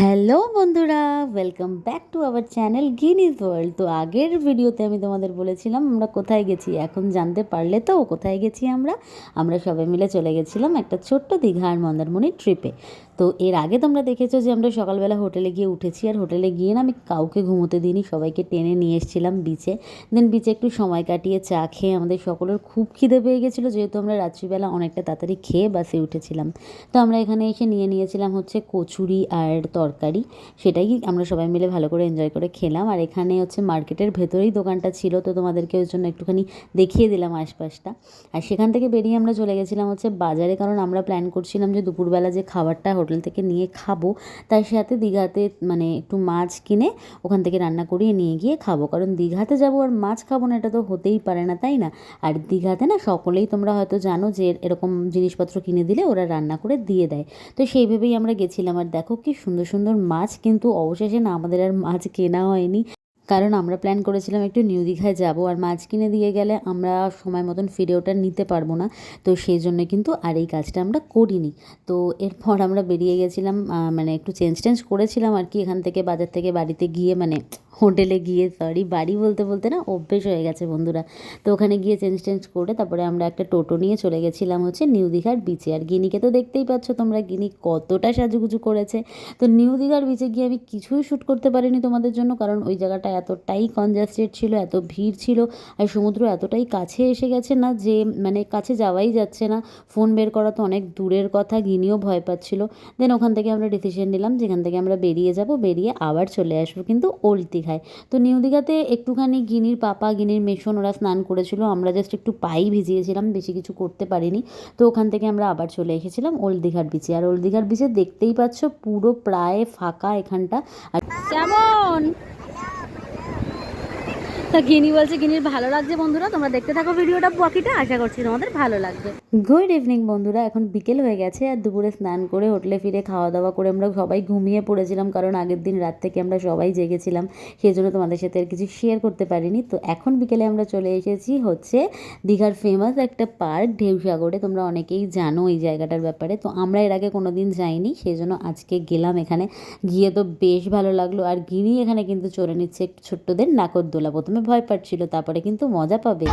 Hello বন্ধুরা, welcome back to our channel Guinness world. তো আগের ভিডিওতে আমি তোমাদের বলেছিলাম আমরা কোথায় গেছি। এখন জানতে পারলে তো কোথায় গেছি। আমরা সবাই মিলে চলে গেছিলাম একটা ছোট্ট দীঘা আর মন্দারমণি ট্রিপে। তো এর আগে তোমরা দেখেছো যে আমরা সকালবেলা হোটেলে গিয়ে উঠেছি, আর হোটেলে গিয়ে না আমি কাউকে ঘুমোতে দিইনি, সবাইকে টেনে নিয়ে এসেছিলাম বিচে। দেন বিচে একটু সময় কাটিয়ে চা খেয়ে আমাদের সকলের খুব খিদে পেয়ে গেছিলো, যেহেতু আমরা রাত্রিবেলা অনেকটা তাড়াতাড়ি খেয়ে বাসে উঠেছিলাম। তো আমরা এখানে এসে নিয়েছিলাম হচ্ছে কচুরি আর তরকারি। সেটাই আমরা সবাই মিলে ভালো করে এনজয় করে খেলাম। আর এখানে হচ্ছে মার্কেটের ভেতরেই দোকানটা ছিল, তো তোমাদেরকে ওই জন্য একটুখানি দেখিয়ে দিলাম আশপাশটা। আর সেখান থেকে বেরিয়ে আমরা চলে গেছিলাম হচ্ছে বাজারে, কারণ আমরা প্ল্যান করছিলাম যে দুপুরবেলা যে খাবারটা হোটেল থেকে নিয়ে খাবো তার সাথে দীঘাতে মানে একটু মাছ কিনে ওখান থেকে রান্না করিয়ে নিয়ে গিয়ে খাবো। কারণ দীঘাতে যাবো আর মাছ খাবো না, এটা তো হতেই পারে না, তাই না? আর দীঘাতে না সকলেই তোমরা হয়তো জানো যে এরকম জিনিসপত্র কিনে দিলে ওরা রান্না করে দিয়ে দেয়। তো সেই ভেবেই আমরা গেছিলাম। আর দেখো কি সুন্দর সুন্দর মাছ, কিন্তু অবশেষে না আমাদের আর মাছ কেনা হয়নি, কারণ আমরা প্ল্যান করেছিলাম একটু নিউ দীঘায় যাবো, আর মাছ কিনে দিয়ে গেলে আমরা সময় মতন ফিরে ওটা নিতে পারবো না। তো সেই জন্য কিন্তু আর এই কাজটা আমরা করিনি। তো এরপর আমরা বেরিয়ে গেছিলাম, মানে একটু চেঞ্জ করেছিলাম আর কি, এখান থেকে বাজার থেকে বাড়িতে গিয়ে, মানে হোটেলে গিয়ে, সরি বাড়ি বলতে বলতে না অভ্যেস হয়ে গেছে বন্ধুরা। তো ওখানে গিয়ে চেঞ্জ করে তারপরে আমরা একটা টোটো নিয়ে চলে গেছিলাম হচ্ছে নিউ দীঘার বিচে। আর গিনিকে তো দেখতেই পাচ্ছ তোমরা, গিনি কতটা সাজুগুজু করেছে। তো নিউ দীঘার বিচে গিয়ে আমি কিছুই শ্যুট করতে পারিনি তোমাদের জন্য, কারণ ওই জায়গাটা এতটাই কনজাস্টেড ছিল, এত ভিড় ছিল, আর সমুদ্র এতটাই কাছে এসে গেছে না যে মানে কাছে যাওয়াই যাচ্ছে না। ফোন বের করা তো অনেক দূরের কথা, গিনিও ভয় পাচ্ছিল। দেন ওখান থেকে আমরা ডিসিশন নিলাম যেখান থেকে আমরা বেরিয়ে যাব, বেরিয়ে আবার চলে আসবো কিন্তু ওল্ড দীঘায়। তো নিউ দীঘাতে একটুখানি গিনির পাপা, গিনির মেশন ওরা স্নান করেছিল, আমরা জাস্ট একটু পাই ভিজিয়েছিলাম, বেশি কিছু করতে পারিনি। তো ওখান থেকে আমরা আবার চলে এসেছিলাম ওল্ড দীঘার বিচে। আর ওল্ড দীঘার বিচে দেখতেই পাচ্ছ পুরো প্রায় ফাঁকা এখানটা। আর কেমন তা গিনি বলছে গিনির ভালো লাগছে। বন্ধুরা তোমরা দেখতে থাকো ভিডিওটা বাকিটা, আশা করছি তোমাদের ভালো লাগবে। গুড ইভিনিং বন্ধুরা, এখন বিকেল হয়ে গেছে আর দুপুরে স্নান করে হোটেলে ফিরে খাওয়া দাওয়া করে আমরা সবাই ঘুমিয়ে পড়েছিলাম, কারণ আগের দিন রাত থেকে আমরা সবাই জেগেছিলাম, সেই জন্য তোমাদের সাথে আর কিছু শেয়ার করতে পারিনি। তো এখন বিকেলে আমরা চলে এসেছি হচ্ছে দীঘার ফেমাস একটা পার্ক ঢেউসাগরে। তোমরা অনেকেই জানো এই জায়গাটার ব্যাপারে, তো আমরা এর আগে কোনো দিন যাইনি, সেই জন্য আজকে গেলাম। এখানে গিয়ে তো বেশ ভালো লাগলো। আর গিনি এখানে কিন্তু চড়ে নিচ্ছে একটু ছোট্টদের নাকরদোলা। প্রথমে ভয় পাচ্ছিল, তারপরে কিন্তু মজা পাবে।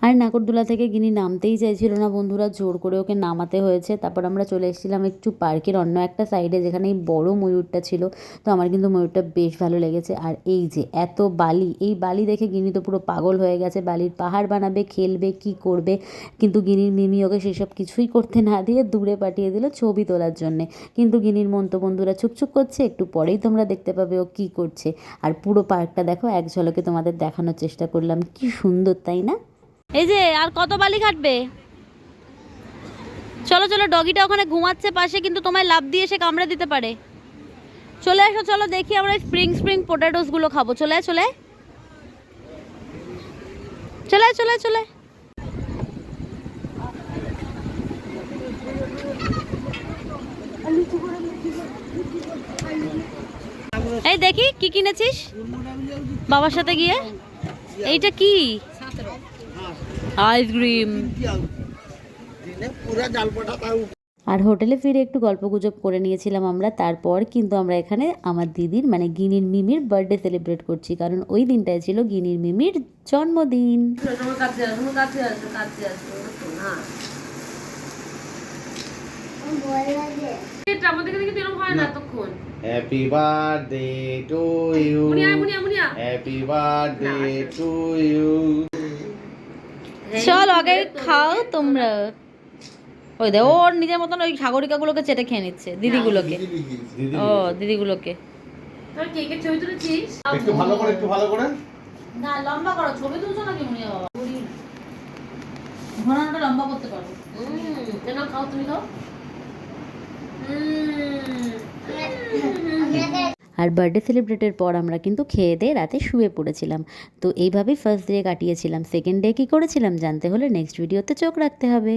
আর নাগরদোলা থেকে গিনি নামতেই চাইছিল না বন্ধুরা, জোর করে ওকে নামাতে হয়েছে। তারপর আমরা চলে এসেছিলাম একটু পার্কের অন্য একটা সাইডে, যেখানে এই বড় ময়ূরটা ছিল। তো আমার কিন্তু ময়ূরটা বেশ ভালো লেগেছে। আর এই যে এত বালি, এই বালি দেখে গিনি তো পুরো পাগল হয়ে গেছে, বালির পাহাড় বানাবে, খেলবে, কি করবে। কিন্তু গিনির মিমি ওকে সেসব কিছুই করতে না দিয়ে দূরে পাঠিয়ে দিল ছবি তোলার জন্যে। কিন্তু গিনির মন তো বন্ধুরা ছুকছুক করছে, একটু পরেই তোমরা দেখতে পাবে ও কী করছে। আর পুরো পার্কটা দেখো, এক ঝলকে তোমাদের দেখানোর চেষ্টা করলাম, কি সুন্দর তাই না? এই যে আর কত বালি কাটবে, চলো চলো, ডগিটা ওখানে ঘুমাচ্ছে পাশে, কিন্তু তোমায় লাফ দিয়ে সে কামড়ে দিতে পারে। চলে আসো, চলো দেখি আমরা স্প্রিং পোটাটোস গুলো খাবো। চলে চলে চলে চলে চলে। এই দেখি কি কিনেছিস বাবার সাথে গিয়ে। এইটা কি? আইসক্রিম। আর হোটেলে ফিরে একটু গল্পগুজব করে নিয়েছিলাম আমরা। তারপর কিন্তু আমরা এখানে আমার দিদির মানে গিনির মিমির বার্থডে সেলিব্রেট করছি, কারণ ওই দিনটায় ছিল গিনির মিমির জন্মদিন। Happy birthday to you, happy birthday to you. চল আগে খাও তোমরা। ওই দে ওর নিজের মতন ওই সাগরিকাগুলোকে চেটে খেয়ে নিচ্ছে, দিদিগুলোকে। ও দিদিগুলোকে। তোর কেকের ছবি তুলেছিস? একটু ভালো করে, একটু ভালো করে। না লম্বা করো, ছবি তুলছো নাকি মুনিয়া বাবা? ঘোরানোটা লম্বা করতে পারো। কেন খাও, তুমি খাও। আর বার্থডে সেলিব্রেটের পর আমরা কিন্তু খেয়ে দিয়ে রাতে শুয়ে পড়েছিলাম। তো এইভাবেই ফার্স্ট ডে কাটিয়েছিলাম। সেকেন্ড ডে কী করেছিলাম জানতে হলে নেক্সট ভিডিওতে চোখ রাখতে হবে।